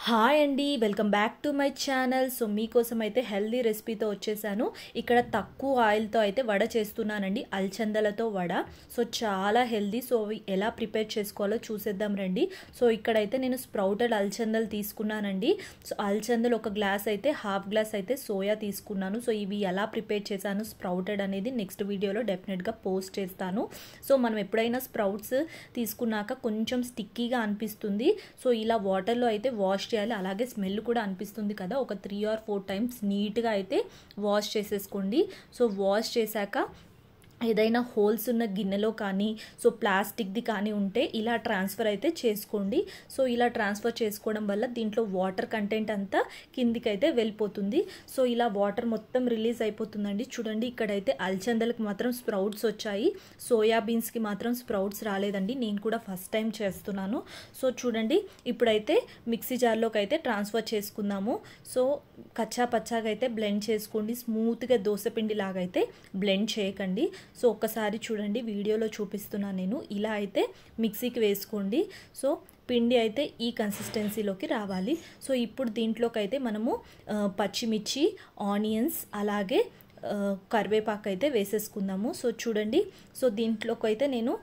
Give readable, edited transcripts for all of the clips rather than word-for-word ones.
Hi అండి, welcome back to my channel. So మీకోసం అయితే హెల్దీ రెసిపీతో వచ్చేసాను. ఇక్కడ తక్కువ ఆయిల్తో అయితే వడ చేస్తున్నానండి, అలచందలతో వడ. సో చాలా హెల్దీ. సో అవి ఎలా ప్రిపేర్ చేసుకోవాలో చూసేద్దాం రండి. సో ఇక్కడైతే నేను స్ప్రౌటెడ్ అలచందలు తీసుకున్నానండి. సో అలచందలు ఒక గ్లాస్ అయితే, హాఫ్ గ్లాస్ అయితే సోయా తీసుకున్నాను. సో ఇవి ఎలా ప్రిపేర్ చేశాను స్ప్రౌటెడ్ అనేది నెక్స్ట్ వీడియోలో డెఫినెట్గా పోస్ట్ చేస్తాను. సో మనం ఎప్పుడైనా స్ప్రౌట్స్ తీసుకున్నాక కొంచెం స్టిక్కీగా అనిపిస్తుంది. సో ఇలా వాటర్లో అయితే వాష్ చేయాలి. అలాగే స్మెల్ కూడా అనిపిస్తుంది కదా, ఒక 3 or 4 times నీట్గా అయితే వాష్ చేసేసుకోండి. సో వాష్ చేశాక ఏదైనా హోల్స్ ఉన్న గిన్నెలో కానీ, సో ప్లాస్టిక్ది కానీ ఉంటే ఇలా ట్రాన్స్ఫర్ అయితే చేసుకోండి. సో ఇలా ట్రాన్స్ఫర్ చేసుకోవడం వల్ల దీంట్లో వాటర్ కంటెంట్ అంతా కిందికి అయితే వెళ్ళిపోతుంది. సో ఇలా వాటర్ మొత్తం రిలీజ్ అయిపోతుందండి. చూడండి, ఇక్కడైతే అలచందలకు మాత్రం స్ప్రౌట్స్ వచ్చాయి, సోయాబీన్స్కి మాత్రం స్ప్రౌట్స్ రాలేదండి. నేను కూడా ఫస్ట్ టైం చేస్తున్నాను. సో చూడండి, ఇప్పుడైతే మిక్సీ జార్లోకి అయితే ట్రాన్స్ఫర్ చేసుకుందాము. సో కచ్చా పచ్చాగా అయితే బ్లెండ్ చేసుకోండి. స్మూత్గా దోసపిండి లాగా అయితే బ్లెండ్ చేయకండి. సో ఒక్కసారి చూడండి, వీడియోలో చూపిస్తున్నాను నేను. ఇలా అయితే మిక్సీకి వేసుకోండి. సో పిండి అయితే ఈ కన్సిస్టెన్సీలోకి రావాలి. సో ఇప్పుడు దీంట్లోకి అయితే మనము పచ్చిమిర్చి, ఆనియన్స్, అలాగే కరివేపాకు అయితే వేసేసుకుందాము. సో చూడండి, సో దీంట్లోకి అయితే నేను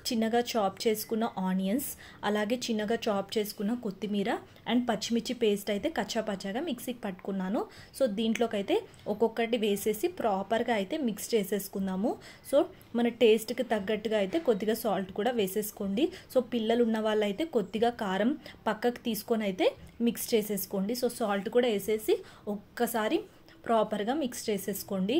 చిన్నగా చాప్ చేసుకున్న ఆనియన్స్, అలాగే చిన్నగా చాప్ చేసుకున్న కొత్తిమీర అండ్ పచ్చిమిర్చి పేస్ట్ అయితే కచ్చాపచ్చాగా మిక్సీకి పట్టుకున్నాను. సో దీంట్లోకి అయితే ఒక్కొక్కటి వేసేసి ప్రాపర్గా అయితే మిక్స్ చేసేసుకుందాము. సో మన టేస్ట్కి తగ్గట్టుగా అయితే కొద్దిగా సాల్ట్ కూడా వేసేసుకోండి. సో పిల్లలు ఉన్న వాళ్ళైతే కొద్దిగా కారం పక్కకు తీసుకొని అయితే మిక్స్ చేసేసుకోండి. సో సాల్ట్ కూడా వేసేసి ఒక్కసారి ప్రాపర్గా మిక్స్ చేసేసుకోండి.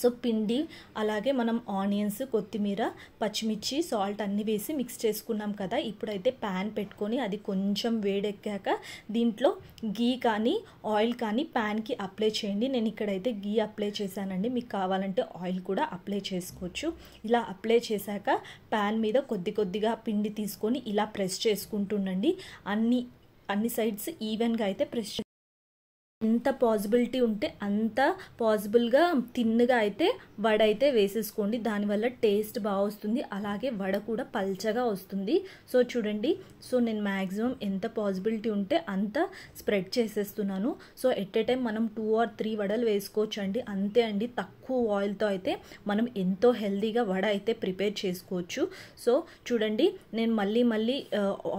సో పిండి, అలాగే మనం ఆనియన్స్, కొత్తిమీర, పచ్చిమిర్చి, సాల్ట్ అన్నీ వేసి మిక్స్ చేసుకున్నాం కదా. ఇప్పుడైతే ప్యాన్ పెట్టుకొని అది కొంచెం వేడెక్కాక దీంట్లో గీ కానీ ఆయిల్ కానీ ప్యాన్కి అప్లై చేయండి. నేను ఇక్కడైతే గీ అప్లై చేశానండి, మీకు కావాలంటే ఆయిల్ కూడా అప్లై చేసుకోవచ్చు. ఇలా అప్లై చేశాక ప్యాన్ మీద కొద్ది కొద్దిగా పిండి తీసుకొని ఇలా ప్రెస్ చేసుకుంటుండండి. అన్ని సైడ్స్ ఈవెన్గా అయితే ప్రెస్ ఎంత పాసిబిలిటీ ఉంటే అంత పాసిబుల్గా తిన్నగా అయితే వడ అయితే వేసేసుకోండి. దానివల్ల టేస్ట్ బాగా వస్తుంది, అలాగే వడ కూడా పల్చగా వస్తుంది. సో చూడండి, సో నేను మ్యాక్సిమం ఎంత పాసిబిలిటీ ఉంటే అంత స్ప్రెడ్ చేసేస్తున్నాను. సో ఎట్ ఏ టైం మనం 2 or 3 వడలు వేసుకోవచ్చు అండి, అంతే అండి. తక్కువ ఆయిల్తో అయితే మనం ఎంతో హెల్తీగా వడ అయితే ప్రిపేర్ చేసుకోవచ్చు. సో చూడండి, నేను మళ్ళీ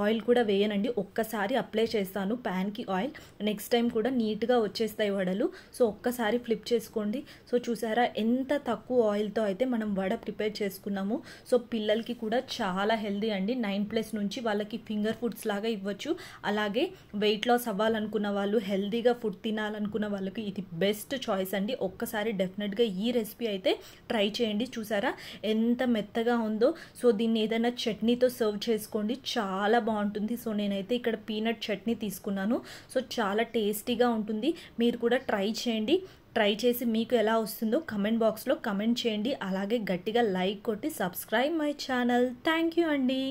ఆయిల్ కూడా వేయనండి, ఒక్కసారి అప్లై చేస్తాను ప్యాన్కి ఆయిల్. నెక్స్ట్ టైం కూడా నీట్గా వచ్చేస్తాయి వడలు. సో ఒక్కసారి ఫ్లిప్ చేసుకోండి. సో చూసారా, ఎంత తక్కువ ఆయిల్తో అయితే మనం వడ ప్రిపేర్ చేసుకున్నాము. సో పిల్లలకి కూడా చాలా హెల్దీ అండి. 9+ నుంచి వాళ్ళకి ఫింగర్ ఫుడ్స్ లాగా ఇవ్వచ్చు. అలాగే వెయిట్ లాస్ అవ్వాలనుకున్న వాళ్ళు, హెల్దీగా ఫుడ్ తినాలనుకున్న వాళ్ళకి ఇది బెస్ట్ చాయిస్ అండి. ఒక్కసారి డెఫినెట్గా ఈ రెసిపీ అయితే ట్రై చేయండి. చూసారా ఎంత మెత్తగా ఉందో. సో దీన్ని ఏదైనా చట్నీతో సర్వ్ చేసుకోండి, చాలా బాగుంటుంది. సో నేనైతే ఇక్కడ పీనట్ చట్నీ తీసుకున్నాను. సో చాలా టేస్టీగా ఉంటుంది. మీరు కూడా ట్రై చేయండి. ట్రై చేసి మీకు ఎలా వస్తుందో కమెంట్ బాక్స్లో కమెంట్ చేయండి. అలాగే గట్టిగా లైక్ కొట్టి subscribe my channel. Thank you అండి.